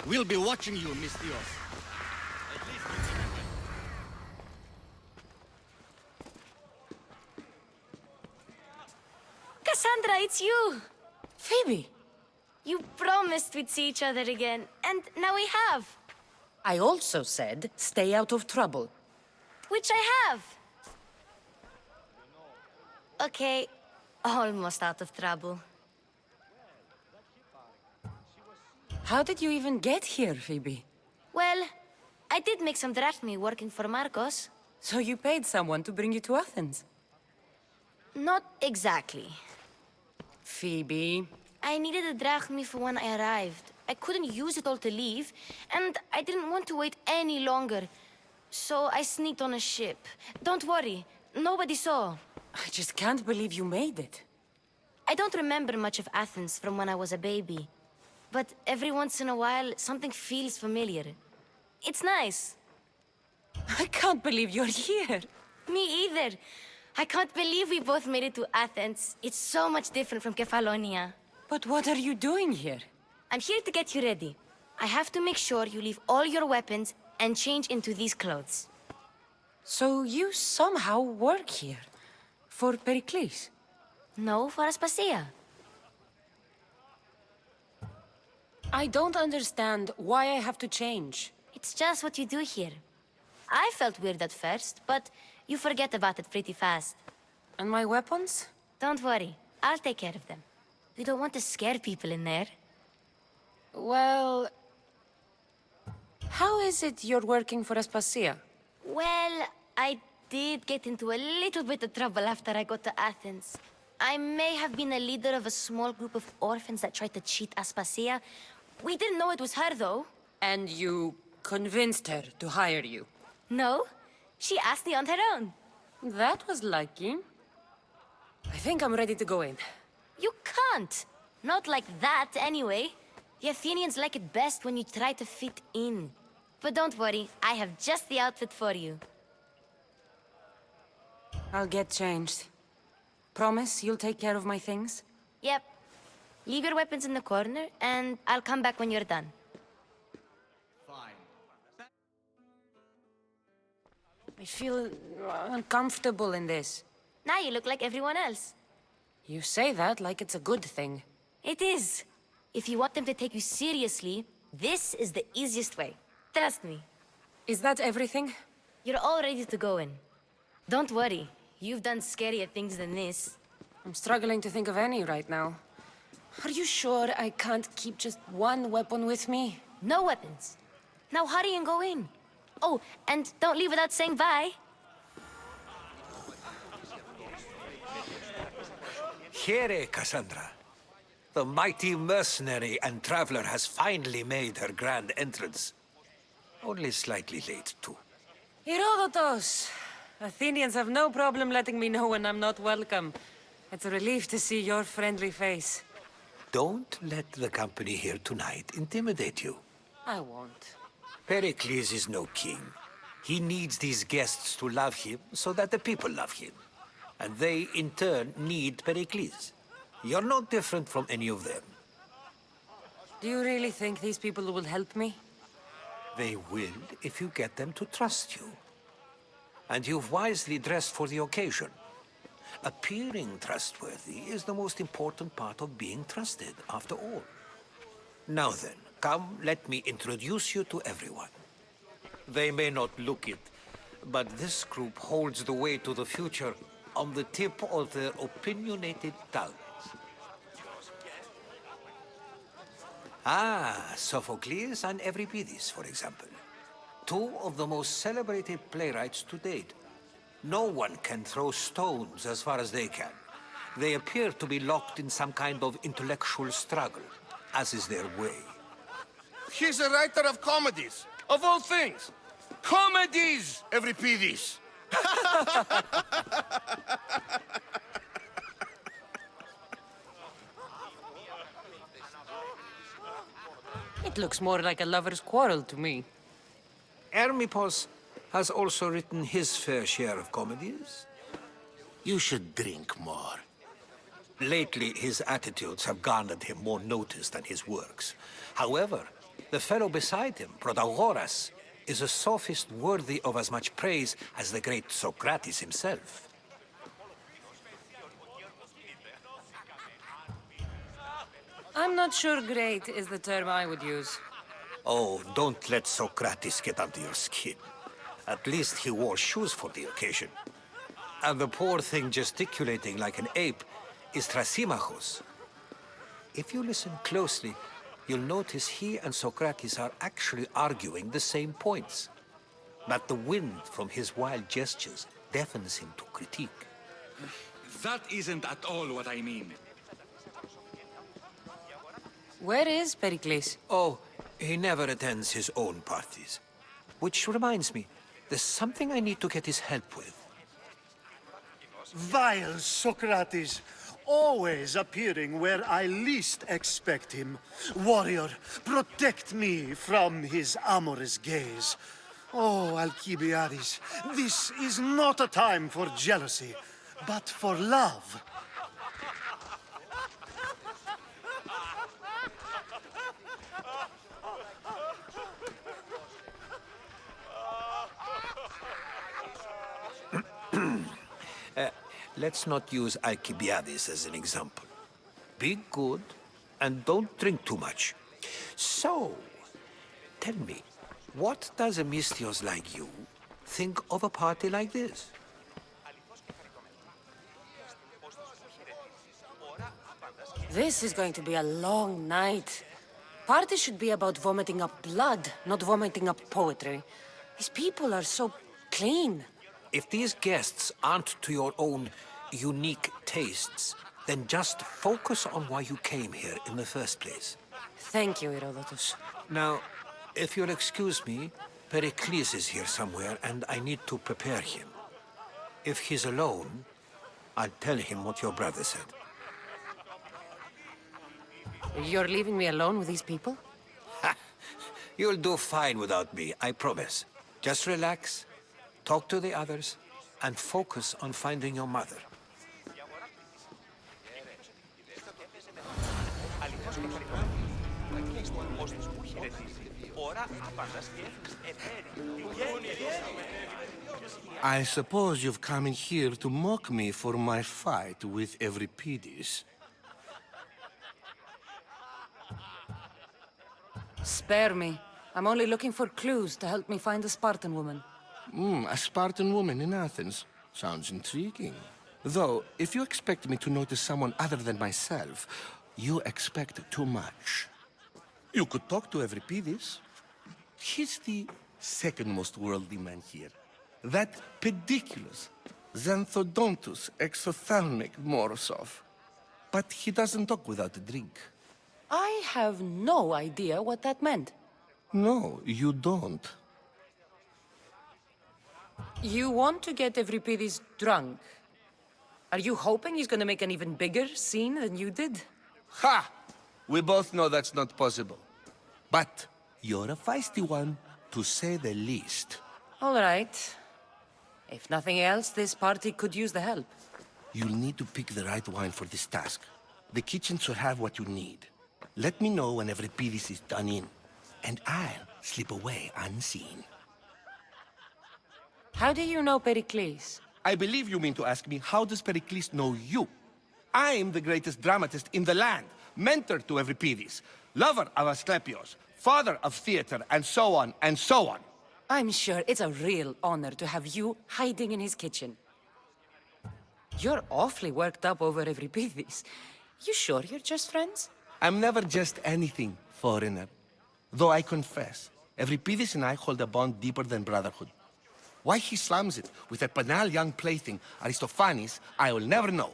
We'll be watching you, Miss Dios. Cassandra, it's you! Phoebe, You promised we'd see each other again, and now we have. I also said stay out of trouble. Which I have. Okay, almost out of trouble. How did you even get here, Phoebe? Well, I did make some drachmi working for Marcos. So you paid someone to bring you to Athens? Not exactly. Phoebe... I needed a drachmi for when I arrived. I couldn't use it all to leave, and I didn't want to wait any longer. So I sneaked on a ship. Don't worry, nobody saw. I just can't believe you made it. I don't remember much of Athens from when I was a baby. But every once in a while, something feels familiar. It's nice. I can't believe you're here. Me either. I can't believe we both made it to Athens. It's so much different from Kefalonia. But what are you doing here? I'm here to get you ready. I have to make sure you leave all your weapons and change into these clothes. So you somehow work here? For Pericles? No, for Aspasia. I don't understand why I have to change. It's just what you do here. I felt weird at first, but you forget about it pretty fast. And my weapons? Don't worry, I'll take care of them. We don't want to scare people in there. Well... How is it you're working for Aspasia? Well, I did get into a little bit of trouble after I got to Athens. I may have been a leader of a small group of orphans that tried to cheat Aspasia. We didn't know it was her, though. And you convinced her to hire you? No, she asked me on her own. That was lucky. I think I'm ready to go in. You can't. Not like that, anyway. The Athenians like it best when you try to fit in. But don't worry, I have just the outfit for you. I'll get changed. Promise you'll take care of my things? Yep. Leave your weapons in the corner, and I'll come back when you're done. Fine. I feel uncomfortable in this. Now you look like everyone else. You say that like it's a good thing. It is. If you want them to take you seriously, this is the easiest way. Trust me. Is that everything? You're all ready to go in. Don't worry. You've done scarier things than this. I'm struggling to think of any right now. Are you sure I can't keep just one weapon with me? No weapons. Now hurry and go in. Oh, and don't leave without saying bye. Here, Cassandra. The mighty mercenary and traveler has finally made her grand entrance. Only slightly late, too. Herodotus! Athenians have no problem letting me know when I'm not welcome. It's a relief to see your friendly face. Don't let the company here tonight intimidate you. I won't. Pericles is no king. He needs these guests to love him so that the people love him. And they, in turn, need Pericles. You're no different from any of them. Do you really think these people will help me? They will if you get them to trust you. And you've wisely dressed for the occasion. Appearing trustworthy is the most important part of being trusted, after all. Now then, come, let me introduce you to everyone. They may not look it, but this group holds the way to the future on the tip of their opinionated tongues. Ah, Sophocles and Euripides, for example. Two of the most celebrated playwrights to date. No one can throw stones as far as they can. They appear to be locked in some kind of intellectual struggle, as is their way. He's a writer of comedies, of all things. Comedies, Euripides! It looks more like a lover's quarrel to me. Hermippos has also written his fair share of comedies. You should drink more. Lately, his attitudes have garnered him more notice than his works. However, The fellow beside him, Protagoras, is a sophist worthy of as much praise as the great Socrates himself. I'm not sure great is the term I would use. Oh, don't let Socrates get under your skin. At least he wore shoes for the occasion. And the poor thing gesticulating like an ape is Thrasymachos. If you listen closely, you'll notice he and Socrates are actually arguing the same points. But the wind from his wild gestures deafens him to critique. That isn't at all what I mean. Where is Pericles? Oh, he never attends his own parties. Which reminds me, there's something I need to get his help with. Vile Socrates, always appearing where I least expect him. Warrior, protect me from his amorous gaze. Oh, Alcibiades, this is not a time for jealousy, but for love. Let's not use Alcibiades as an example. Be good, and don't drink too much. So, tell me, what does a Misthios like you think of a party like this? This is going to be a long night. Party should be about vomiting up blood, not vomiting up poetry. These people are so clean. If these guests aren't to your own unique tastes, then just focus on why you came here in the first place. Thank you, Herodotus. Now, if you'll excuse me, Pericles is here somewhere, and I need to prepare him. If he's alone, I'll tell him what your brother said. You're leaving me alone with these people? You'll do fine without me, I promise. Just relax, talk to the others, and focus on finding your mother. I suppose you've come in here to mock me for my fight with Euripides. Spare me. I'm only looking for clues to help me find a Spartan woman. A Spartan woman in Athens. Sounds intriguing. Though, if you expect me to notice someone other than myself, you expect too much. You could talk to Euripides. He's the second most worldly man here. That pediculous, xanthodontus exophthalmic Morosov. But he doesn't talk without a drink. I have no idea what that meant. No, you don't. You want to get Euripides drunk? Are you hoping he's gonna make an even bigger scene than you did? Ha! We both know that's not possible. But you're a feisty one, to say the least. All right. If nothing else, this party could use the help. You'll need to pick the right wine for this task. The kitchen should have what you need. Let me know when Euripides is done in, and I'll slip away unseen. How do you know Pericles? I believe you mean to ask me, how does Pericles know you? I'm the greatest dramatist in the land, mentor to Euripides, lover of Asclepios, father of theater, and so on, and so on. I'm sure it's a real honor to have you hiding in his kitchen. You're awfully worked up over Euripides. You sure you're just friends? I'm never just anything, foreigner. Though I confess, Euripides and I hold a bond deeper than brotherhood. Why he slams it with a banal young plaything, Aristophanes, I will never know.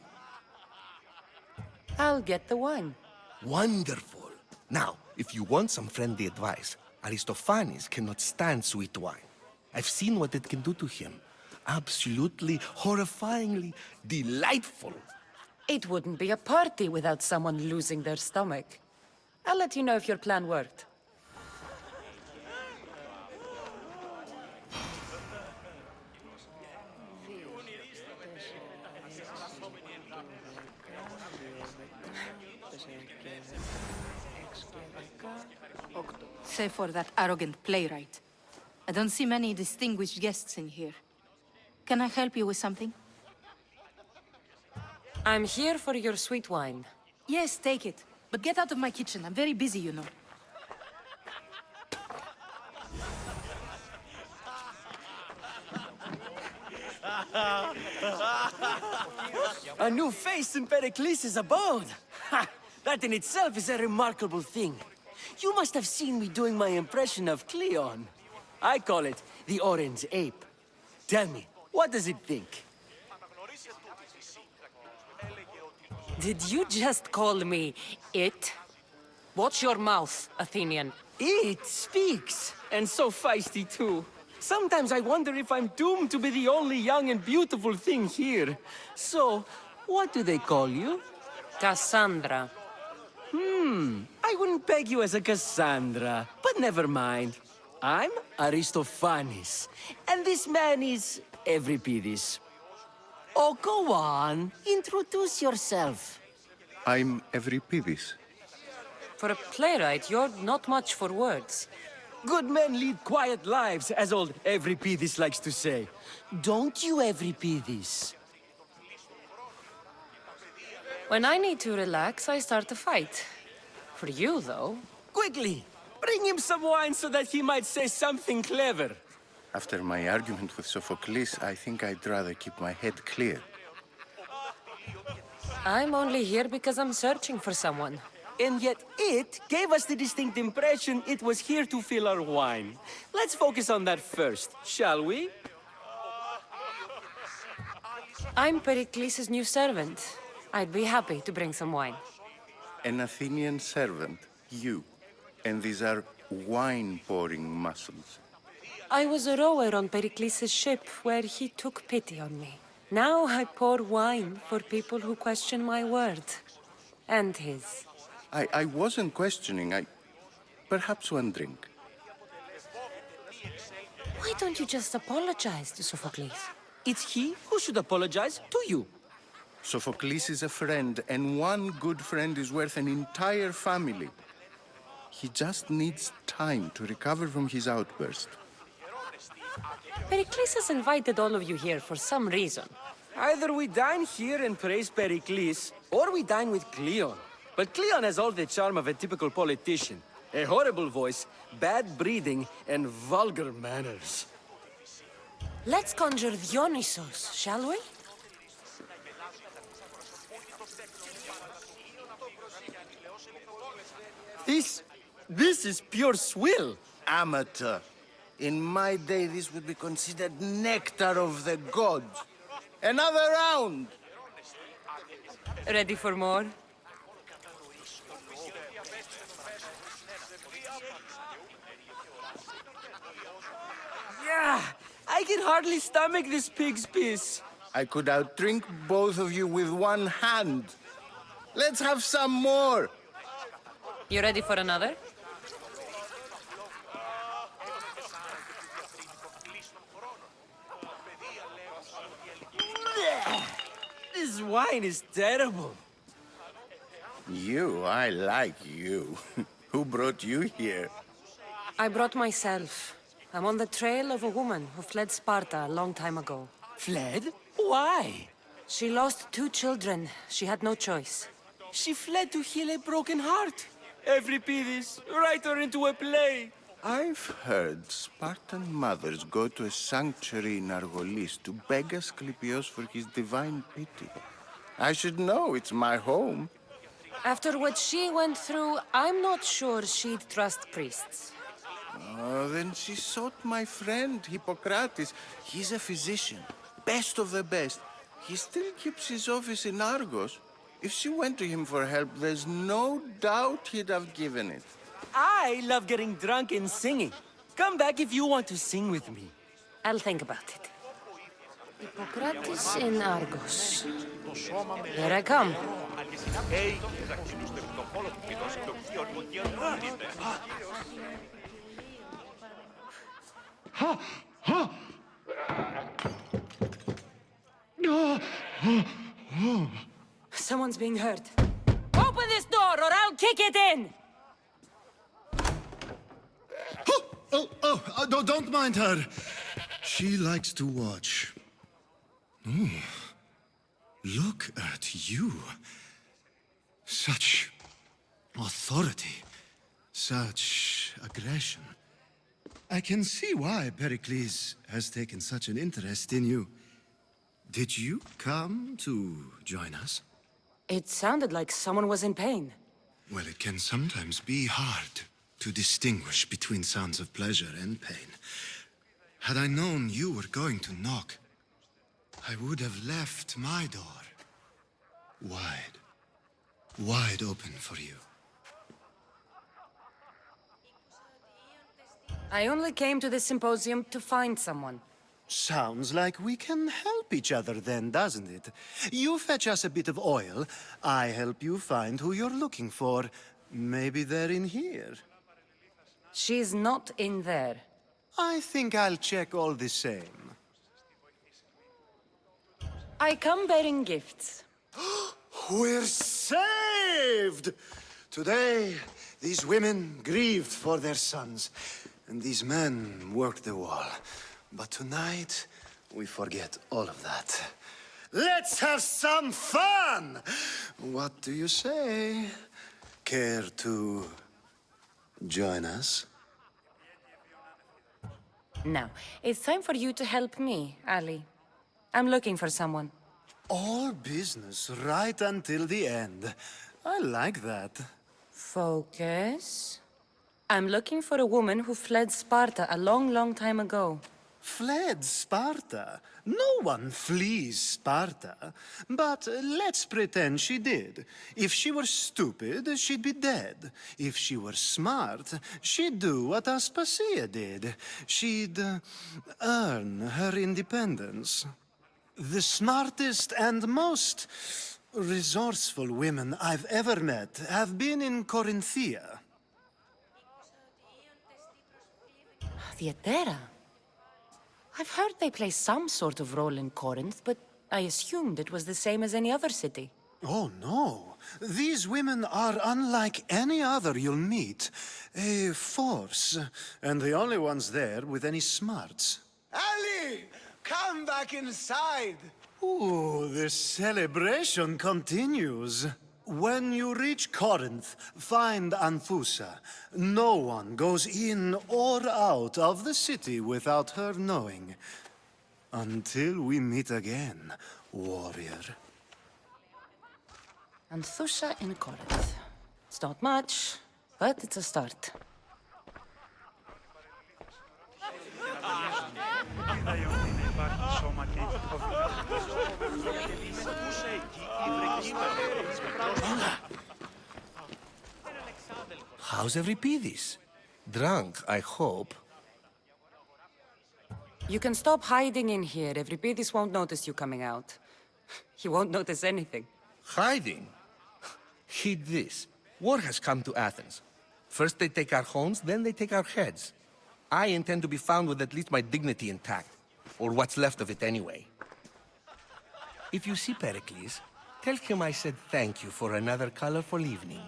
I'll get the wine. Wonderful. Now, if you want some friendly advice, Aristophanes cannot stand sweet wine. I've seen what it can do to him. Absolutely, horrifyingly delightful. It wouldn't be a party without someone losing their stomach. I'll let you know if your plan worked. save for that arrogant playwright. I don't see many distinguished guests in here. Can I help you with something? I'm here for your sweet wine. Yes, take it. But get out of my kitchen. I'm very busy, you know. A new face in Pericles' abode! Ha! That in itself is a remarkable thing. You must have seen me doing my impression of Cleon. I call it the Orange Ape. Tell me, what does it think? Did you just call me it? Watch your mouth, Athenian. It speaks, and so feisty too. Sometimes I wonder if I'm doomed to be the only young and beautiful thing here. So, what do they call you? Cassandra. I wouldn't peg you as a Cassandra, but never mind. I'm Aristophanes, and this man is Euripides. Oh, go on. Introduce yourself. I'm Euripides. For a playwright, you're not much for words. Good men lead quiet lives, as old Euripides likes to say. Don't you, Euripides? When I need to relax, I start a fight. For you, though. Quickly, bring him some wine so that he might say something clever. After my argument with Sophocles, I think I'd rather keep my head clear. I'm only here because I'm searching for someone. And yet it gave us the distinct impression it was here to fill our wine. Let's focus on that first, shall we? I'm Pericles' new servant. I'd be happy to bring some wine. An Athenian servant, you. And these are wine-pouring muscles. I was a rower on Pericles' ship where he took pity on me. Now I pour wine for people who question my word. And his. I wasn't questioning, perhaps one drink. Why don't you just apologize to Sophocles? It's he who should apologize to you. Sophocles is a friend, and one good friend is worth an entire family. He just needs time to recover from his outburst. Pericles has invited all of you here for some reason. Either we dine here and praise Pericles, or we dine with Cleon. But Cleon has all the charm of a typical politician. A horrible voice, bad breeding, and vulgar manners. Let's conjure Dionysos, shall we? This is pure swill. Amateur. In my day, this would be considered nectar of the gods. Another round! Ready for more? Yeah, I can hardly stomach this pig's piss. I could outdrink both of you with one hand. Let's have some more! You ready for another? This wine is terrible. I like you. Who brought you here? I brought myself. I'm on the trail of a woman who fled Sparta a long time ago. Fled? Why? She lost 2 children. She had no choice. She fled to heal a broken heart. Euripides, write her into a play. I've heard Spartan mothers go to a sanctuary in Argolis to beg Asclepios for his divine pity. I should know, it's my home. After what she went through, I'm not sure she'd trust priests. Oh, then she sought my friend, Hippocrates. He's a physician, best of the best. He still keeps his office in Argos. If she went to him for help, there's no doubt he'd have given it. I love getting drunk and singing. Come back if you want to sing with me. I'll think about it. Hippocrates in Argos. Here I come. Someone's being hurt. Open this door or I'll kick it in! No, don't mind her. She likes to watch. Oh, look at you. Such authority, such aggression. I can see why Pericles has taken such an interest in you. Did you come to join us? It sounded like someone was in pain. Well, it can sometimes be hard to distinguish between sounds of pleasure and pain. Had I known you were going to knock, I would have left my door wide open for you. I only came to this symposium to find someone. Sounds like we can help each other then, doesn't it? You fetch us a bit of oil, I help you find who you're looking for. Maybe they're in here. She's not in there. I think I'll check all the same. I come bearing gifts. We're saved! Today, these women grieved for their sons, and these men worked the wall. But tonight, we forget all of that. Let's have some fun! What do you say? Care to join us? Now, it's time for you to help me, Ali. I'm looking for someone. All business right until the end. I like that. Focus. I'm looking for a woman who fled Sparta a long, long time ago. Fled Sparta? No one flees Sparta. But let's pretend she did. If she were stupid, she'd be dead. If she were smart, she'd do what Aspasia did. She'd earn her independence. The smartest and most resourceful women I've ever met have been in Corinthia. Theatera. I've heard they play some sort of role in Corinth, but I assumed it was the same as any other city. Oh, no. These women are unlike any other you'll meet. A force, and the only ones there with any smarts. Ali! Come back inside! Ooh, the celebration continues. When you reach Corinth, find Anthusa. No one goes in or out of the city without her knowing. Until we meet again, warrior. Anthusa in Corinth. It's not much, but it's a start. How's Euripides? Drunk, I hope. You can stop hiding in here. Euripides won't notice you coming out. He won't notice anything. Hiding? Heed this. War has come to Athens. First they take our homes, then they take our heads. I intend to be found with at least my dignity intact. Or what's left of it anyway. If you see Pericles, tell him I said thank you for another colorful evening.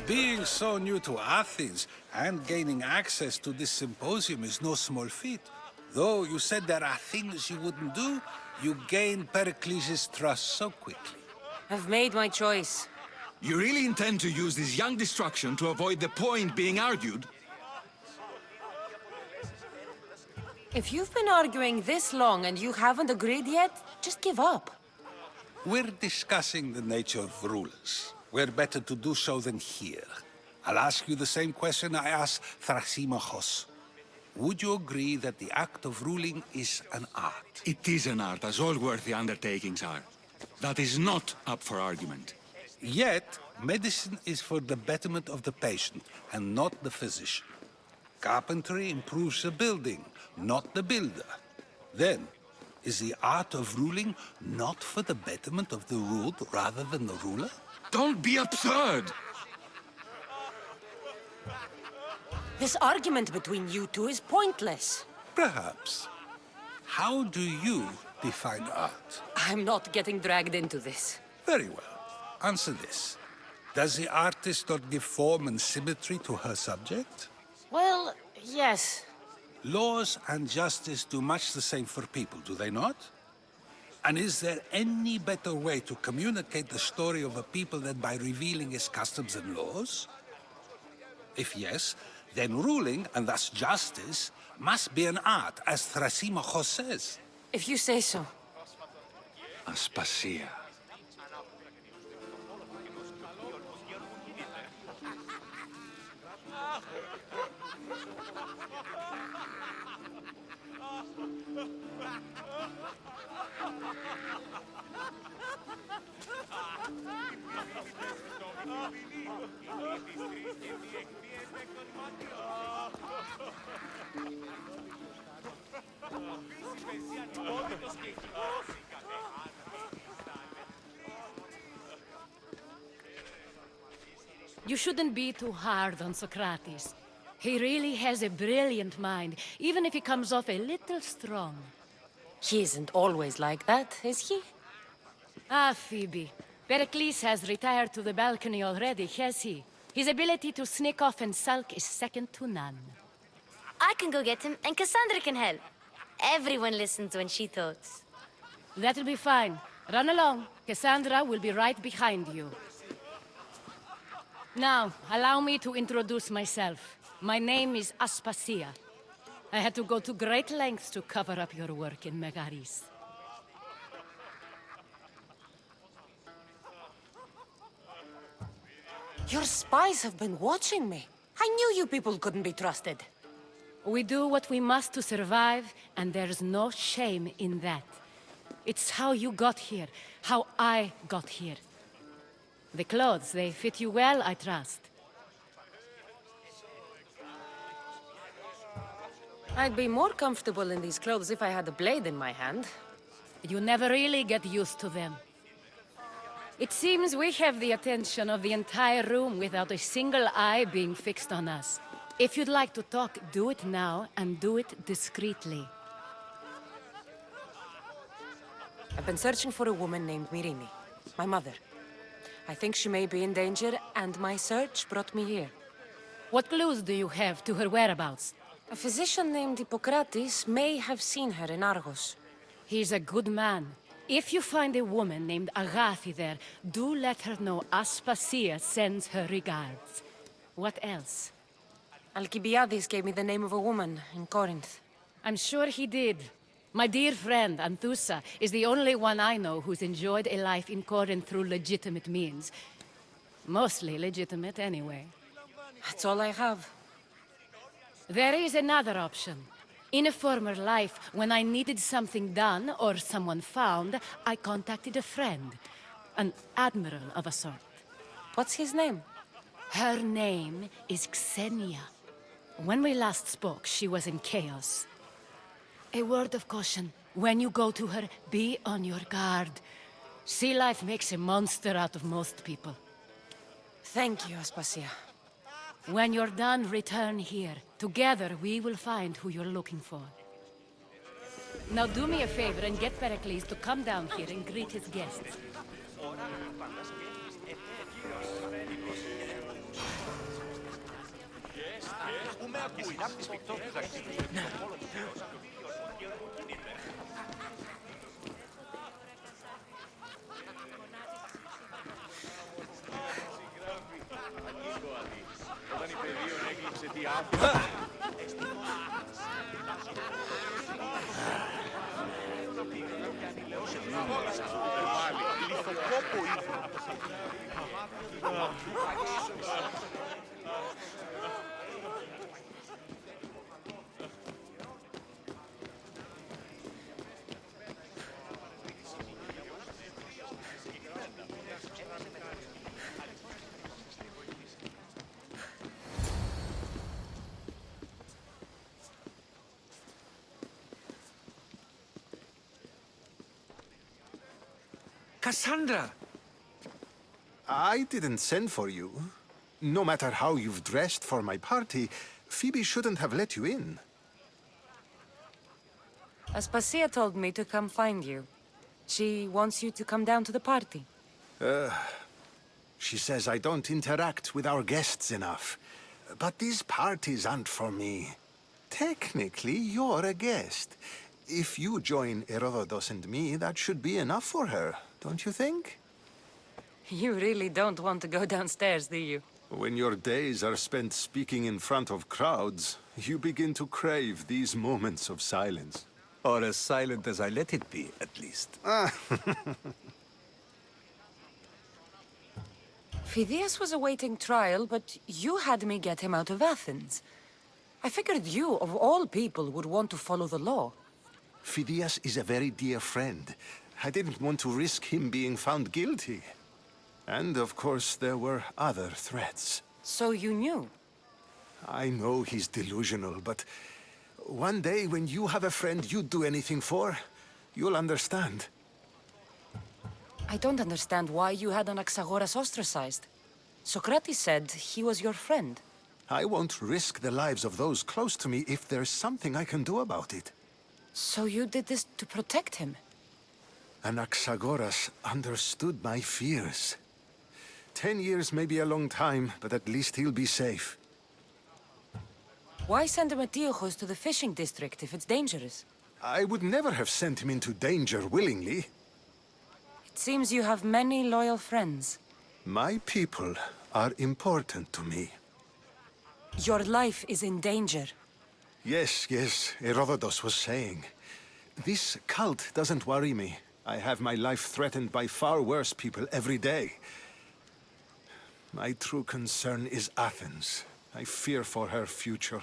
Being so new to Athens and gaining access to this symposium is no small feat. Though you said there are things you wouldn't do, you gained Pericles' trust so quickly. I've made my choice. You really intend to use this young destruction to avoid the point being argued? If you've been arguing this long and you haven't agreed yet, just give up. We're discussing the nature of rulers. Where better to do so than here? I'll ask you the same question I asked Thrasymachos. Would you agree that the act of ruling is an art? It is an art, as all worthy undertakings are. That is not up for argument. Yet, medicine is for the betterment of the patient, and not the physician. Carpentry improves the building, not the builder. Then, Is the art of ruling not for the betterment of the ruled rather than the ruler? Don't be absurd! This argument between you two is pointless. Perhaps. How do you define art? I'm not getting dragged into this. Very well. Answer this. Does the artist not give form and symmetry to her subject? Well, yes. Laws and justice do much the same for people, do they not? And is there any better way to communicate the story of a people than by revealing its customs and laws? If yes, then ruling, and thus justice, must be an art, as Thrasymachos says. If you say so. Aspasia. You shouldn't be too hard on Socrates. He really has a brilliant mind, even if he comes off a little strong. He isn't always like that, is he? Ah, Phoebe. Pericles has retired to the balcony already, has he? His ability to sneak off and sulk is second to none. I can go get him, and Cassandra can help. Everyone listens when she talks. That'll be fine. Run along. Cassandra will be right behind you. Now, allow me to introduce myself. My name is Aspasia. I had to go to great lengths to cover up your work in Megaris. Your spies have been watching me. I knew you people couldn't be trusted. We do what we must to survive, and there's no shame in that. It's how you got here, how I got here. The clothes, they fit you well, I trust. I'd be more comfortable in these clothes if I had a blade in my hand. You never really get used to them. It seems we have the attention of the entire room without a single eye being fixed on us. If you'd like to talk, do it now, and do it discreetly. I've been searching for a woman named Myrimi, my mother. I think she may be in danger, and my search brought me here. What clues do you have to her whereabouts? A physician named Hippocrates may have seen her in Argos. He's a good man. If you find a woman named Agathi there, do let her know Aspasia sends her regards. What else? Alcibiades gave me the name of a woman in Corinth. I'm sure he did. My dear friend, Anthusa, is the only one I know who's enjoyed a life in Corinth through legitimate means. Mostly legitimate, anyway. That's all I have. There is another option. In a former life, when I needed something done or someone found, I contacted a friend. An admiral of a sort. What's his name? Her name is Xenia. When we last spoke, she was in chaos. A word of caution. When you go to her, be on your guard. Sea life makes a monster out of most people. Thank you, Aspasia. When you're done, return here. Together, we will find who you're looking for. Now do me a favor and get Pericles to come down here and greet his guests. Cassandra! I didn't send for you. No matter how you've dressed for my party, Phoebe shouldn't have let you in. Aspasia told me to come find you. She wants you to come down to the party. She says I don't interact with our guests enough. But these parties aren't for me. Technically, you're a guest. If you join Herodotus and me, that should be enough for her, don't you think? You really don't want to go downstairs, do you? When your days are spent speaking in front of crowds, you begin to crave these moments of silence. Or as silent as I let it be, at least. Phidias was awaiting trial, but you had me get him out of Athens. I figured you, of all people, would want to follow the law. Phidias is a very dear friend. I didn't want to risk him being found guilty. And, of course, there were other threats. So you knew? I know he's delusional, but one day when you have a friend you'd do anything for, you'll understand. I don't understand why you had Anaxagoras ostracized. Socrates said he was your friend. I won't risk the lives of those close to me if there's something I can do about it. So you did this to protect him? Anaxagoras understood my fears. 10 years may be a long time, but at least he'll be safe. Why send Antiochos to the fishing district if it's dangerous? I would never have sent him into danger willingly. It seems you have many loyal friends. My people are important to me. Your life is in danger. Yes, Herodotus was saying. This cult doesn't worry me. I have my life threatened by far worse people every day. My true concern is Athens. I fear for her future.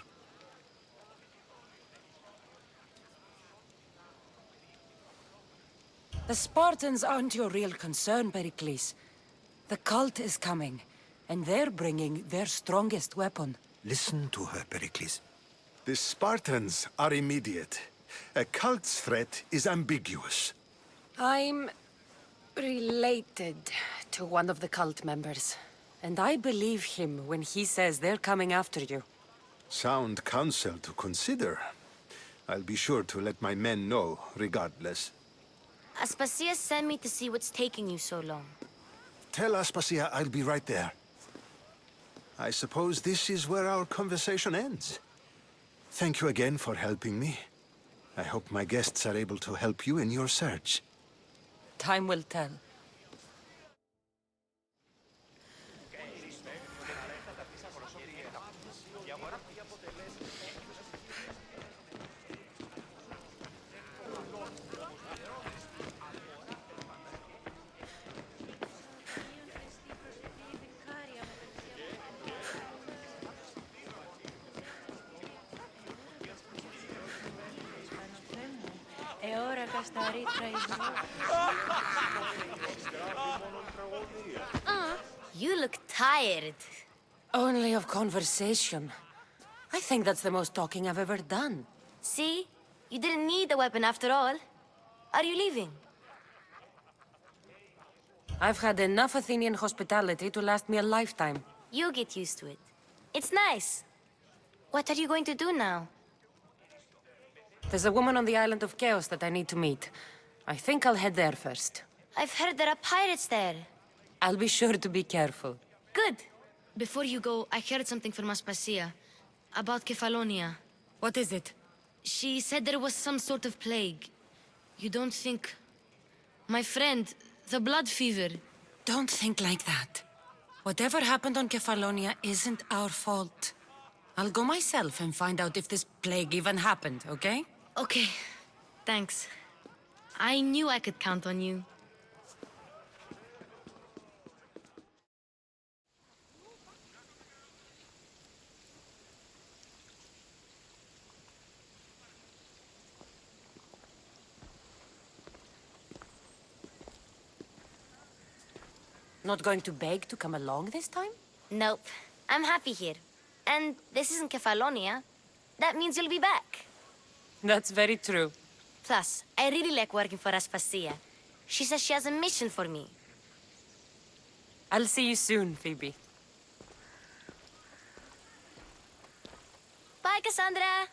The Spartans aren't your real concern, Pericles. The cult is coming, and they're bringing their strongest weapon. Listen to her, Pericles. The Spartans are immediate. A cult's threat is ambiguous. I'm related to one of the cult members, and I believe him when he says they're coming after you. Sound counsel to consider. I'll be sure to let my men know, regardless. Aspasia sent me to see what's taking you so long. Tell Aspasia I'll be right there. I suppose this is where our conversation ends. Thank you again for helping me. I hope my guests are able to help you in your search. Time will tell. You look tired. Only of conversation. I think that's the most talking I've ever done. See? You didn't need a weapon after all. Are you leaving? I've had enough Athenian hospitality to last me a lifetime. You get used to it. It's nice. What are you going to do now? There's a woman on the island of Chaos that I need to meet. I think I'll head there first. I've heard there are pirates there. I'll be sure to be careful. Good. Before you go, I heard something from Aspasia. About Kefalonia. What is it? She said there was some sort of plague. You don't think... My friend, the blood fever. Don't think like that. Whatever happened on Kefalonia isn't our fault. I'll go myself and find out if this plague even happened, okay? Okay. Thanks. I knew I could count on you. Not going to beg to come along this time? Nope. I'm happy here. And this isn't Kefalonia. That means you'll be back. That's very true. Plus, I really like working for Aspasia. She says she has a mission for me. I'll see you soon, Phoebe. Bye, Cassandra!